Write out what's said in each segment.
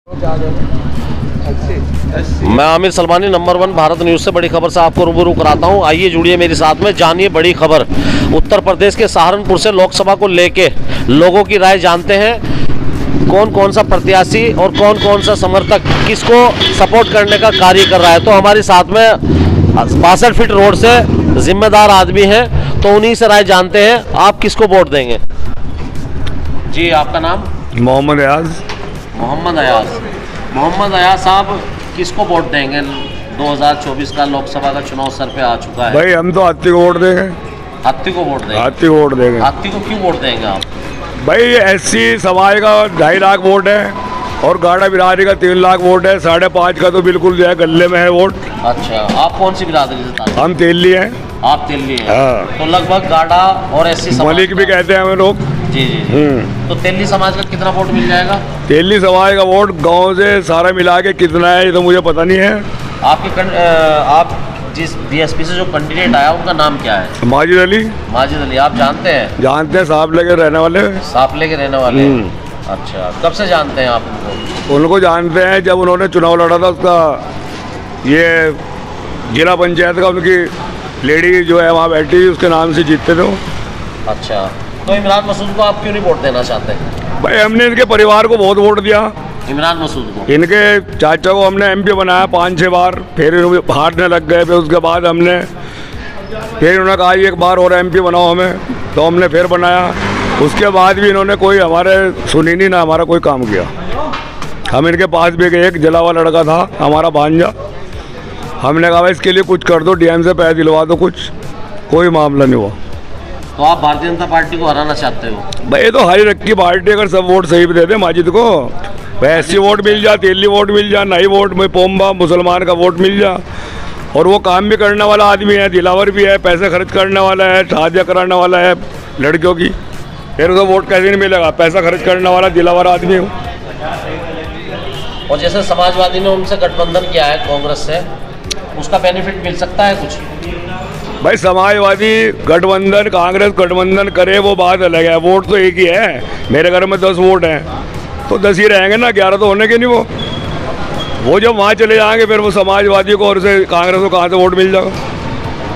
मैं Aamir Salmani, number 1 Bharat news से बड़ी खबर से आपको रूबरू कराता हूं। आइए जुड़िए मेरे साथ में, जानिए बड़ी खबर। उत्तर प्रदेश के सहारनपुर से लोकसभा को लेके लोगों की राय जानते हैं। कौन कौन सा प्रत्याशी और कौन कौन सा समर्थक किसको सपोर्ट करने का कार्य कर रहा है। तो हमारे साथ में 62 फीट रोड से जिम्मेदार आदमी हैं, तो उन्हीं से राय जानते हैं। आप किसको वोट देंगे जी? आपका नाम? मोहम्मद अयाज। मोहम्मद अयाज। मोहम्मद अयाज साहब, किसको वोट देंगे? 2024 का लोकसभा का चुनाव सर पे आ चुका है। भाई हम तो हाथी को वोट देंगे। हाथी को वोट देंगे? हाथी को वोट देंगे। हाथी को क्यों वोट देंगे आप? भाई एससी समाज का 2.5 लाख वोट है और गाड़ा बिरादरी का 3 लाख वोट है। 5.5 का तो बिल्कुल जो है गले में है वोट। अच्छा, आप कौन सी बिरादरी से ताल्लुक? हम तेली हैं। आप तेली हैं? हाँ। तो लगभग गाड़ा और एससी समाज मलिक भी कहते हैं हमें लोग। जी जी जी। तो तेली समाज का कितना वोट मिल जाएगा? तेली समाज का वोट गांव से सारा मिला के कितना है ये तो मुझे पता नहीं है। आप जिस बीएसपी से जो कैंडिडेट आया उनका नाम क्या है? माजिद अली। माजिद अली, आप जानते हैं? जानते हैं, सांपले के रहने वाले। सांपले के रहने वाले? अच्छा, कब से जानते हैं आप उनको जानते हैं जब उन्होंने चुनाव लड़ा था, उसका ये जिला पंचायत का उनकी लेडी जो है वहाँ बैठी, उसके नाम से जीतते थे। अच्छा, तो इमरान मसूद को आप क्यों नहीं वोट देना चाहते? भाई हमने इनके परिवार को बहुत वोट दिया। इमरान मसूद को? इनके चाचा को हमने एमपी बनाया 5-6 बार, फिर हारने लग गए। फिर उसके बाद हमने फिर इन्होंने कहा एक बार और एमपी बनाओ हमें, तो हमने फिर बनाया। उसके बाद भी इन्होंने कोई हमारे सुनी नहीं, ना हमारा कोई काम किया। हम इनके पास भी गए, एक जला हुआ लड़का था हमारा भांजा, हमने कहा इसके लिए कुछ कर दो, डीएम से पैसे दिलवा दो, कुछ कोई मामला नहीं हुआ। तो आप भारतीय जनता पार्टी को हराना चाहते हो? भाई ये तो हरी रखी पार्टी, अगर सब वोट सही भी दे दे माजिद को, भाई एससी वोट मिल जा, तेली वोट मिल जा, नई वोट में पोम्बा मुसलमान का वोट मिल जा, और वो काम भी करने वाला आदमी है, दिलावर भी है, पैसे खर्च करने वाला है, शादियाँ कराने वाला है लड़कियों की, फिर उसको वोट कैसे नहीं मिलेगा? पैसा खर्च करने वाला दिलावर आदमी हो। और जैसे समाजवादी ने उनसे गठबंधन किया है कांग्रेस से, उसका बेनिफिट मिल सकता है कुछ? भाई समाजवादी गठबंधन कांग्रेस गठबंधन करे वो बात अलग है, वोट तो एक ही है। मेरे घर में 10 वोट हैं तो 10 ही रहेंगे ना, 11 तो होने के नहीं। वो जब वहाँ चले जाएंगे फिर वो समाजवादी को और से कांग्रेस को कहाँ से वोट मिल जाएगा?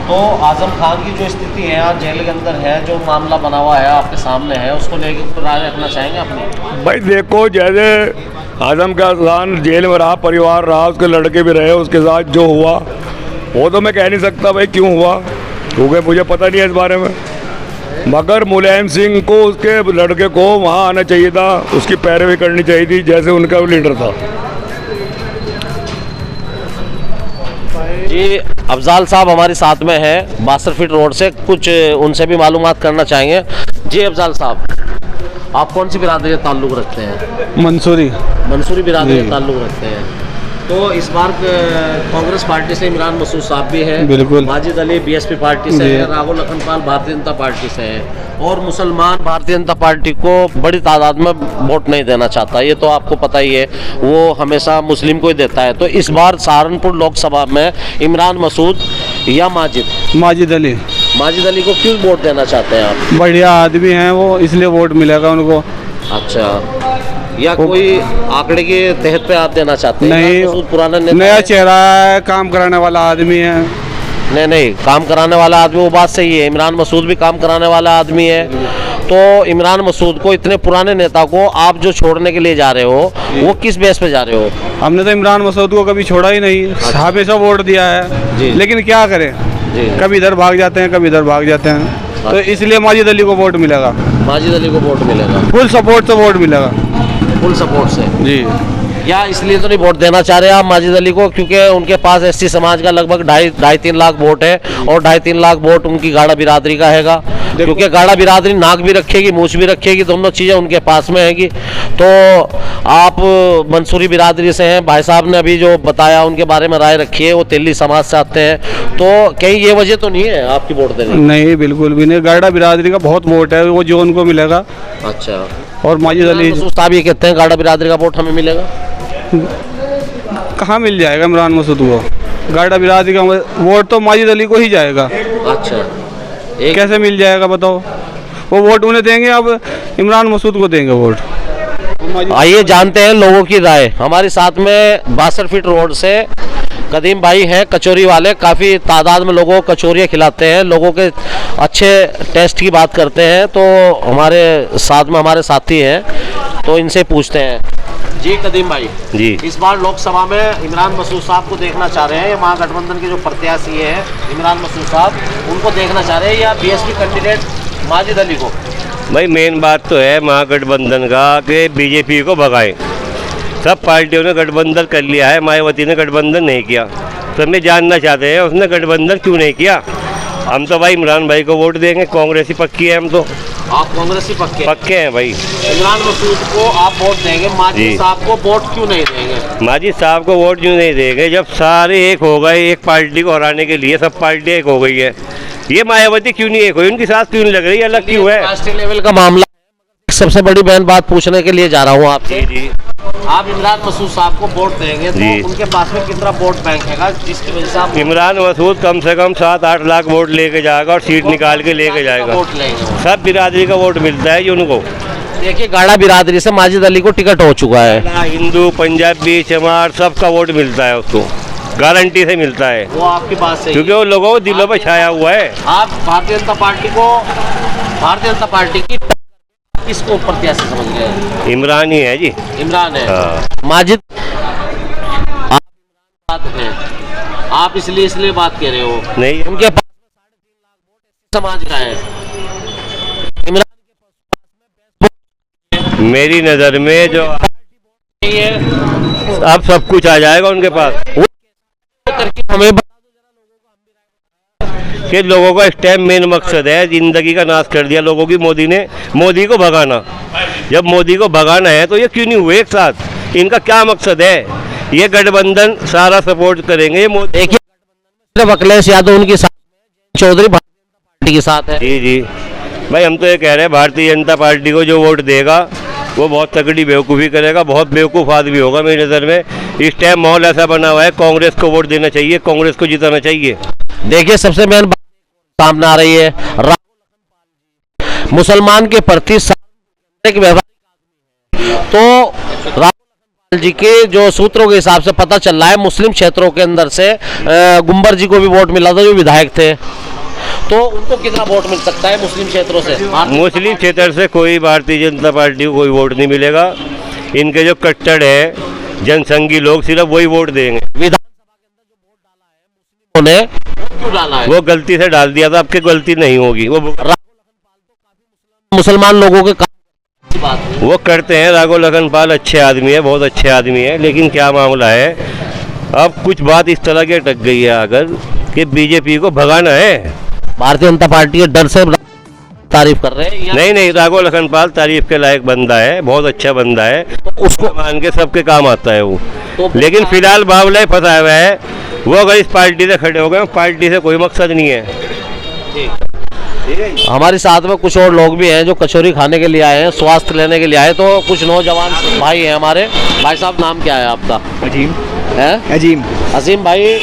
तो आजम खान की जो स्थिति है, आज जेल के अंदर है, जो मामला बना हुआ है आपके सामने है, उसको लेकर राय रखना चाहेंगे अपनी? भाई देखो, जैसे आजम खान जेल में रहा, परिवार रहा, उसके लड़के भी रहे, उसके साथ जो हुआ वो तो मैं कह नहीं सकता भाई क्यों हुआ, क्योंकि मुझे पता नहीं है इस बारे में। मगर मुलायम सिंह को उसके लड़के को वहाँ आना चाहिए था, उसकी पैरवी करनी चाहिए थी, जैसे उनका लीडर था। जी, अफजाल साहब हमारे साथ में है 62 फीट रोड से, कुछ उनसे भी मालूमात करना चाहेंगे। जी अफजाल साहब, आप कौन सी बिरादरी से ताल्लुक़ रखते हैं? मंसूरी बिरादरी से ताल्लुक़ रखते हैं। तो इस बार कांग्रेस पार्टी से इमरान मसूद साहब भी हैं, बिल्कुल। माजिद अली बीएसपी पार्टी से है, राहुल लखनपाल भारतीय जनता पार्टी से है, और मुसलमान भारतीय जनता पार्टी को बड़ी तादाद में वोट नहीं देना चाहता, ये तो आपको पता ही है, वो हमेशा मुस्लिम को ही देता है। तो इस बार सहारनपुर लोकसभा में इमरान मसूद या माजिद अली को क्यों वोट देना चाहते हैं आप? बढ़िया आदमी हैं वो, इसलिए वोट मिलेगा उनको। अच्छा, या कोई आंकड़े के तहत पे आप देना चाहते हैं? नहीं, पुराना नया चेहरा है, काम कराने वाला आदमी है। नहीं, काम कराने वाला आदमी, वो बात सही है, इमरान मसूद भी काम कराने वाला आदमी है। तो इमरान मसूद को, इतने पुराने नेता को आप जो छोड़ने के लिए जा रहे हो, वो किस बेस पे जा रहे हो? हमने तो इमरान मसूद को कभी छोड़ा ही नहीं, हमेशा वोट दिया है, लेकिन क्या करें, कभी इधर भाग जाते हैं, कभी इधर भाग जाते हैं। तो इसलिए माजिद अली को वोट मिलेगा। माजिद अली को वोट मिलेगा, फुल सपोर्ट से वोट मिलेगा। फुल सपोर्ट से जी। या इसलिए तो नहीं वोट देना चाह रहे आप माजिद अली को, क्योंकि उनके पास एससी समाज का लगभग 2.5-3 लाख वोट है, और 2.5-3 लाख वोट उनकी गाड़ा बिरादरी का हैगा, क्योंकि गाड़ा बिरादरी नाक भी रखेगी, मूछ भी रखेगी, दोनों चीज़ें उनके पास में हैगी। तो आप मंसूरी बिरादरी से हैं, भाई साहब ने अभी जो बताया उनके बारे में राय रखी है, वो तेली समाज से आते हैं, तो कहीं ये वजह तो नहीं है आपकी वोट देने? नहीं, बिल्कुल भी नहीं, गाड़ा बिरादरी का बहुत वोट है, वो जो उनको मिलेगा। अच्छा, और माजिद अली साहब ये कहते हैं गाड़ा बिरादरी का वोट हमें मिलेगा? कहाँ मिल जाएगा इमरान मसूद को? गाड़ा बिरादरी का वोट तो माजिद अली को ही जाएगा। अच्छा, कैसे मिल जाएगा बताओ? वो वोट उन्हें देंगे, अब इमरान मसूद को देंगे वोट। आइए जानते हैं लोगों की राय। हमारे साथ में 62 फीट रोड से कदीम भाई हैं, कचौरी वाले। काफ़ी तादाद में लोगों को कचौरियाँ खिलाते हैं, लोगों के अच्छे टेस्ट की बात करते हैं। तो हमारे साथ में हमारे साथी हैं, तो इनसे पूछते हैं। जी कदीम भाई जी, इस बार लोकसभा में इमरान मसूद साहब को देखना चाह रहे हैं, महागठबंधन के जो प्रत्याशी हैं इमरान मसूद साहब, उनको देखना चाह रहे हैं या बीएसपी कैंडिडेट माजिद अली को? भाई मेन बात तो है महागठबंधन का कि बीजेपी को भगाएं। सब पार्टियों ने गठबंधन कर लिया है, मायावती ने गठबंधन नहीं किया। तो हमें जानना चाहते हैं उसने गठबंधन क्यों नहीं किया। हम तो भाई इमरान भाई को वोट देंगे, कांग्रेस ही पक्की है। हम तो आप कांग्रेस ही पक्के हैं भाई। इमरान मसूद को आप वोट देंगे, माजिद साहब को वोट क्यों नहीं देंगे? माजिद साहब को वोट क्यों नहीं देंगे जब सारे एक हो गए, एक पार्टी को हराने के लिए सब पार्टी एक हो गई है। ये मायावती क्यों नहीं एक हुई, उनकी साथ क्यों नहीं लग रही, अलग क्यों है? राष्ट्रीय लेवल का मामला है। सबसे बड़ी बहन बात पूछने के लिए जा रहा हूँ आपसे। जी, आप इमरान मसूद साहब को वोट देंगे तो उनके पास में कितना वोट बैंक है जिसकी वजह से आप इमरान मसूद कम से कम 7-8 लाख वोट लेके जाएगा और सीट निकाल के लेके जाएगा। वोट लेंगे? सब बिरादरी का वोट मिलता है जी उनको। देखिए गाड़ा बिरादरी से माजिद अली को टिकट हो चुका है। हिंदू, पंजाबी, चमार सबका वोट मिलता है उसको, गारंटी से मिलता है। वो आपकी बात सही है, क्योंकि वो लोगों को दिलों पे छाया हुआ है। आप भारतीय जनता पार्टी की किसको प्रत्याशी समझ गए? इमरान ही है जी। इमरान है। हाँ। माजिद आप इसलिए बात कह रहे हो? नहीं, उनके पास 3.5 लाख वोट समाज का है। इमरान मेरी नज़र में जो ये अब सब कुछ आ जाएगा उनके पास। हमें कि लोगों का इस टाइम मेन मकसद है, जिंदगी का नाश कर दिया लोगों की मोदी ने, मोदी को भगाना। जब मोदी को भगाना है तो ये क्यों नहीं हुए एक साथ? इनका क्या मकसद है? ये गठबंधन सारा सपोर्ट करेंगे ये मोदी। देखिए सिर्फ अखिलेश यादव उनके साथ, चौधरी भारतीय जनता पार्टी के साथ है। जी जी भाई, हम तो ये कह रहे हैं भारतीय जनता पार्टी को जो वोट देगा वो बहुत तगड़ी बेवकूफ़ी करेगा, बहुत बेवकूफ़ आदमी होगा मेरी नज़र में। इस टाइम माहौल ऐसा बना हुआ है, कांग्रेस को वोट देना चाहिए, कांग्रेस को जिताना चाहिए। देखिए सबसे मेन बात सामने आ रही है, मुसलमान के प्रति एक व्यवहार। तो राहुल जी के जो सूत्रों के हिसाब से पता चल रहा है मुस्लिम क्षेत्रों के अंदर से गुम्बर जी को भी वोट मिला था जो विधायक थे। तो उनको कितना वोट मिल सकता है मुस्लिम क्षेत्रों से? मुस्लिम क्षेत्र से कोई भारतीय जनता पार्टी को कोई वोट नहीं मिलेगा। इनके जो कट्टर है जनसंघी लोग सिर्फ वही वोट देंगे। विधानसभा के अंदर जो वोट डाला है मुस्लिमों ने, क्यों डाला है? वो गलती से डाल दिया था, आपकी गलती नहीं होगी। मुसलमान लोगों के वो करते हैं। राघव लखनपाल अच्छे आदमी है, बहुत अच्छे आदमी है, लेकिन क्या मामला है अब कुछ बात इस तरह की अटक गई है अगर कि बीजेपी को भगाना है। भारतीय जनता पार्टी के डर से तारीफ कर रहे हैं? नहीं, राघव लखनपाल तारीफ के लायक बंदा है, बहुत अच्छा बंदा है, तो उसको मान के सबके काम आता है वो। तो लेकिन फिलहाल बावला फंसा हुआ है। वो अगर इस पार्टी से खड़े हो गए, पार्टी से कोई मकसद नहीं है। हमारे साथ में कुछ और लोग भी हैं जो कचौरी खाने के लिए आए हैं, स्वास्थ्य लेने के लिए आए। तो कुछ नौजवान भाई हैं हमारे। भाई साहब नाम क्या है आपका? अजीम है अजीम अजीम भाई,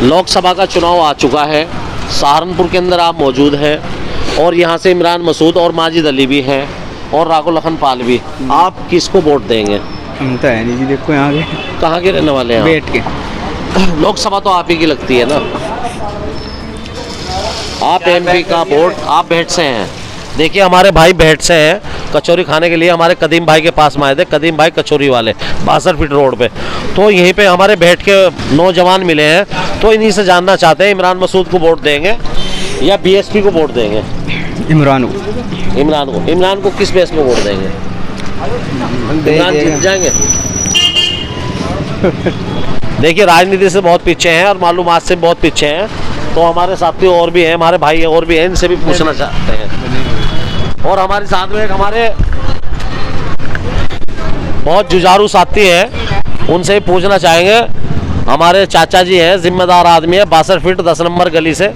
लोकसभा का चुनाव आ चुका है, सहारनपुर के अंदर आप मौजूद हैं और यहाँ से इमरान मसूद और माजिद अली भी हैं और राघव लखनपाल भी। आप किसको वोट देंगे? हम तो है नहीं जी, देखो यहाँ के कहाँ के रहने वाले हैं? बैठ के लोकसभा तो आप ही की लगती है ना, आप एमपी का वोट आप भेंट से हैं। देखिए हमारे भाई भेंट से हैं, कचौरी खाने के लिए हमारे कदीम भाई के पास में आए थे। कदीम भाई कचौरी वाले 62 फीट रोड पे। तो यहीं पे हमारे भेंट के नौजवान मिले हैं, तो इन्हीं से जानना चाहते हैं इमरान मसूद को वोट देंगे या बीएसपी को वोट देंगे? इमरान को। इमरान को किस बेस पे वोट देंगे? इमरान जीत जाएंगे? देखिए राजनीति से बहुत पीछे हैं और मालूमात से बहुत पीछे हैं, तो हमारे साथी और भी हैं, हमारे भाई और भी हैं, इनसे भी पूछना चाहते हैं। और हमारे साथ में एक हमारे बहुत जुझारू साथी हैं, उनसे ही पूछना चाहेंगे। हमारे चाचा जी हैं, जिम्मेदार आदमी है, 62 फीट 10 नंबर गली से,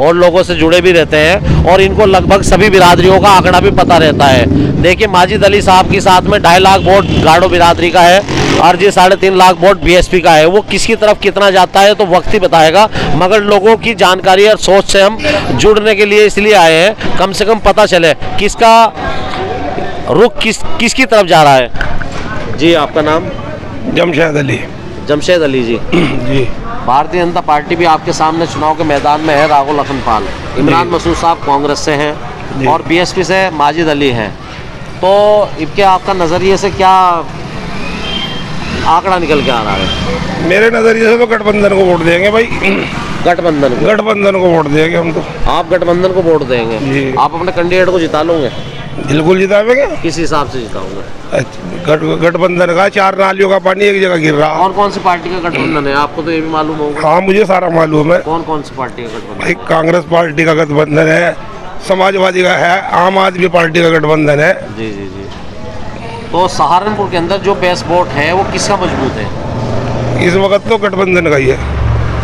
और लोगों से जुड़े भी रहते हैं और इनको लगभग सभी बिरादरियों का आंकड़ा भी पता रहता है। देखिए माजिद अली साहब के साथ में 2.5 लाख वोट गाड़ो बिरादरी का है और जी 3.5 लाख वोट बीएसपी का है। वो किसकी तरफ कितना जाता है तो वक्त ही बताएगा, मगर लोगों की जानकारी और सोच से हम जुड़ने के लिए इसलिए आए हैं, कम से कम पता चले किसका रुख किसकी तरफ जा रहा है। जी आपका नाम? जमशेद अली। जमशेद अली जी। जी भारतीय जनता पार्टी भी आपके सामने चुनाव के मैदान में है। राघो लखनपाल, इमरान मसूद साहब कांग्रेस से हैं और बीएसपी से माजिद अली हैं। तो इनके आपका नज़रिए से क्या आंकड़ा निकल के आ रहा है? मेरे नज़रिए से तो गठबंधन को वोट देंगे भाई। गठबंधन को वोट देंगे हम तो। आप गठबंधन को वोट देंगे? जी। आप अपने कैंडिडेट को जिता लोगे? बिल्कुल जिताएंगे। किस हिसाब से जिताओगे? गठबंधन का 4 नालियों का पानी एक जगह गिर रहा। और कौन सी पार्टी का गठबंधन है? आपको तो ये भी मालूम होगा। हाँ मुझे सारा मालूम है। कौन कौन सी पार्टी का गठबंधन? भाई कांग्रेस पार्टी का गठबंधन है, समाजवादी का है, आम आदमी पार्टी का गठबंधन है। जी जी जी। तो सहारनपुर के अंदर जो बेस वोट है वो किसका मजबूत है? इस वक्त तो गठबंधन का ही है।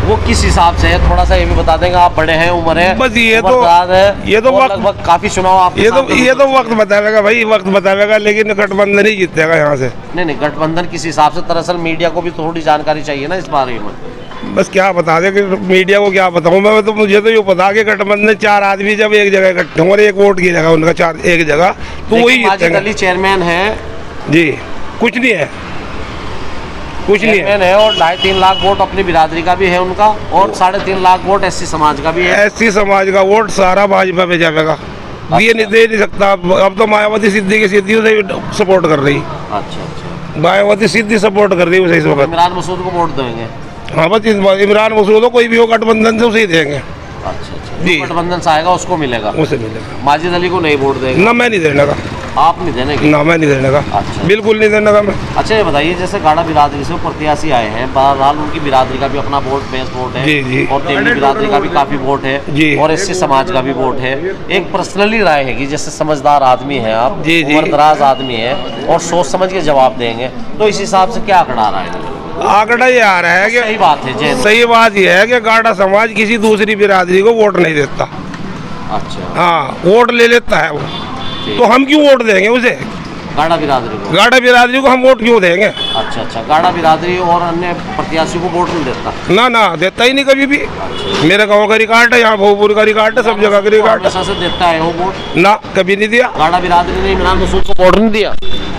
वो किस हिसाब से है? थोड़ा सा ये भी बता देंगे। आप बड़े हैं, उम्र है, बस ये तो लगभग काफी चुनाव आप ये तो वक्त बतावेगा भाई, वक्त बतावेगा, लेकिन गठबंधन ही जीतेगा यहाँ से। नहीं गठबंधन किस हिसाब से? दरअसल मीडिया को भी थोड़ी जानकारी चाहिए ना इस बारे में। बस क्या बता दे कि मीडिया को क्या बताऊं मैं, तो मुझे तो ये पता कि गठबंधन 4 आदमी जब एक जगह इकट्ठे होंगे और एक वोट गिरेगा उनका 4 एक जगह, तो वही माजिद अली चेयरमैन है जी। कुछ नहीं है और 2.5-3 लाख वोट अपनी बिरादरी का भी है उनका, और 3.5 लाख वोट एससी समाज का भी है। एससी समाज का वोट सारा भाजपा पे जाएगा। ये नहीं दे नहीं सकता। अब तो मायावती सीधी उसे सपोर्ट कर रही। अच्छा। मायावती सीधी सपोर्ट कर रही है उसे इस वक्त। इमरान मसूद को वोट देंगे? हाँ बस इमरान मसूद कोई भी हो गठबंधन से उसे ही देंगे। अच्छा। जी। गठबंधन से आएगा उसको मिलेगा? उसे मिलेगा। माजिद अली को नहीं वोट देगा? ना मैं नहीं देने का। आप नहीं देने का? ना मैं नहीं देने का। अच्छा। बिल्कुल नहीं देने का मैं। अच्छा ये बताइए, जैसे गाड़ा बिरादरी से प्रत्याशी आए हैं, बहरहाल उनकी बिरादरी का भी अपना वोट बेस वोट है। जी जी। और तेली बिरादरी का भी काफी वोट है जी। और एससी समाज का भी वोट है। एक पर्सनली राय है कि जैसे समझदार आदमी है आप, जी जी। उम्रदराज आदमी है और सोच समझ के जवाब देंगे, तो इस हिसाब से क्या आंकड़ा आ रहा है? आंकड़ा ये आ रहा है कि सही बात है, सही बात यह है कि गाड़ा समाज किसी दूसरी बिरादरी को वोट नहीं देता। अच्छा। हाँ वोट ले लेता है वो, तो हम क्यों वोट देंगे उसे? गाड़ा बिरादरी को? गाड़ा बिरादरी को हम वोट क्यों देंगे? अच्छा। गाड़ा बिरादरी और अन्य प्रत्याशियों को वोट नहीं देता? ना देता ही नहीं कभी भी। मेरे गाँव का रिकॉर्ड है, यहाँ भोजपुर का रिकॉर्ड है, सब जगह का रिकॉर्ड है। से देता है वो वोट? ना कभी नहीं दिया। गाड़ा बिरादरी ने इमरान मसूद को वोट नहीं दिया?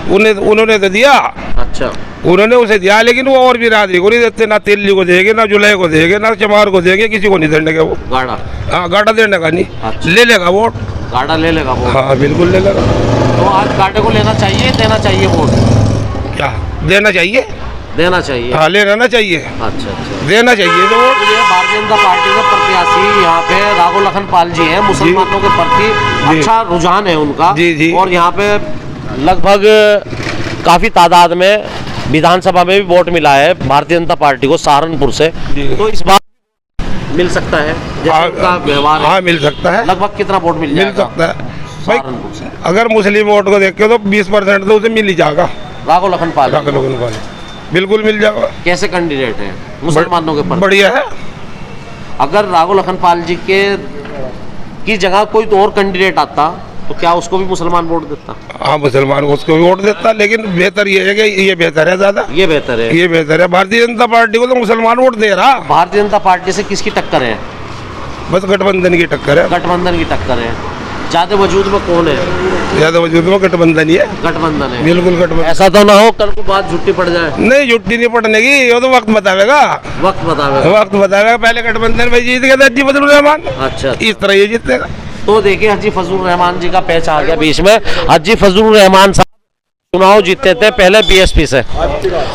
उन्होंने तो दिया। अच्छा। उन्होंने उसे दिया, लेकिन वो और बिरादरी को नहीं देते। ना तेली को देंगे, ना जुलाई को देंगे, ना चमार को देंगे, किसी को नहीं देने का वो गाड़ा। हाँ गाड़ा देने का नहीं। अच्छा। ले लेगा वोट। गाड़ा ले लेगा वोट? हाँ बिल्कुल ले लेगा। तो आज गाड़े को लेना चाहिए, देना चाहिए वोट? क्या देना चाहिए? देना चाहिए। हाँ लेना चाहिए। अच्छा। देना चाहिए तो वोट। ये भारतीय जनता पार्टी के प्रत्याशी यहाँ पे राघो लखनपाल जी हैं, मुसलमानों के प्रति अच्छा रुझान है उनका। जी। और यहाँ पे लगभग काफी तादाद में विधानसभा में भी वोट मिला है भारतीय जनता पार्टी को सहारनपुर से। तो इस बार मिल सकता है जैसे उनका व्यवहार है? हाँ मिल सकता है। लगभग कितना वोट मिल सकता है भाई? सहारनपुर से अगर मुस्लिम वोट को देख के तो 20% तो उसे मिल ही जाएगा। राघो लखनपाल बिल्कुल मिल जाएगा। कैसे कैंडिडेट है मुसलमानों के प्रति? बढ़िया है। अगर राघो लखनपाल जी की जगह कोई तो और कैंडिडेट आता तो क्या उसको भी मुसलमान वोट देता? हाँ मुसलमान को उसको भी वोट देता, लेकिन बेहतर ये है कि ये बेहतर है ज्यादा। ये बेहतर है। भारतीय जनता पार्टी को तो मुसलमान वोट दे रहा। भारतीय जनता पार्टी से किसकी टक्कर है? बस गठबंधन की टक्कर है। गठबंधन की टक्कर है। ज्यादा वजूद में कौन है? ज्यादा वजूद में गठबंधन ही है। गठबंधन है। बिल्कुल गठबंधन। ऐसा तो ना हो कल को बात झुट्टी पड़ जाए। नहीं झुट्टी नहीं पड़ने की, ये तो वक्त बतावेगा। वक्त बतावेगा। पहले गठबंधन में जीत गया था हाजी फजलुर रहमान। अच्छा। इस तरह ये जीतेगा। तो देखिए हाजी फजलुर रहमान जी का पैच आ गया बीच में। हाजी फजलुर रहमान साहब चुनाव जीतते थे पहले बीएसपी से,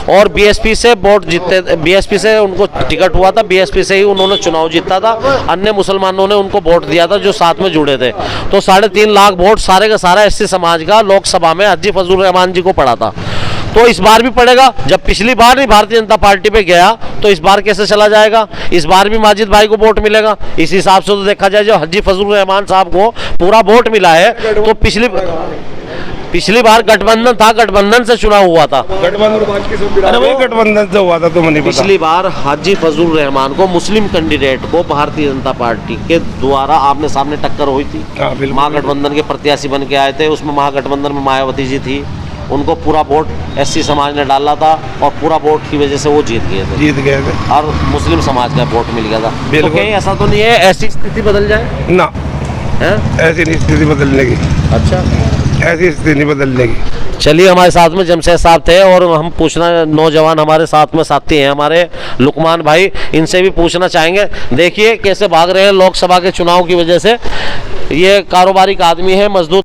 और बीएसपी से वोट जीतते, बीएसपी से उनको टिकट हुआ था, बीएसपी से ही उन्होंने चुनाव जीता था। अन्य मुसलमानों ने उनको वोट दिया था जो साथ में जुड़े थे। तो 3.5 लाख वोट सारे का सारा एससी समाज का लोकसभा में हाजी फजलुर रहमान जी को पड़ा था। तो इस बार भी पड़ेगा। जब पिछली बार नहीं भारतीय जनता पार्टी पे गया तो इस बार कैसे चला जाएगा? इस बार भी माजिद भाई को वोट मिलेगा। इस हिसाब से तो देखा जाए जो हाजी फजलुर रहमान साहब को पूरा वोट मिला है, तो पिछली बार गठबंधन था, गठबंधन से चुनाव हुआ था। गठबंधन से हुआ था तो मुझे पिछली बार हाजी फजलुर रहमान को मुस्लिम कैंडिडेट को भारतीय जनता पार्टी के द्वारा आमने सामने टक्कर हुई थी। महागठबंधन के प्रत्याशी बन के आए थे, उसमें महागठबंधन में मायावती जी थी, उनको पूरा वोट एससी समाज ने डाला था और पूरा वोट की वजह से वो जीत गए थे और मुस्लिम समाज का वोट मिल गया था। तो कहीं ऐसा तो नहीं है ऐसी स्थिति बदल जाए ना? ऐसी नहीं स्थिति बदलने की। अच्छा। ऐसी स्थिति नहीं बदलने की। चलिए, हमारे साथ में जमशेद साहब थे और हम पूछना, नौजवान हमारे साथ में साथी हैं हमारे लुकमान भाई, इनसे भी पूछना चाहेंगे। देखिए कैसे भाग रहे हैं लोकसभा के चुनाव की वजह से। ये कारोबारी का आदमी है, मजदूर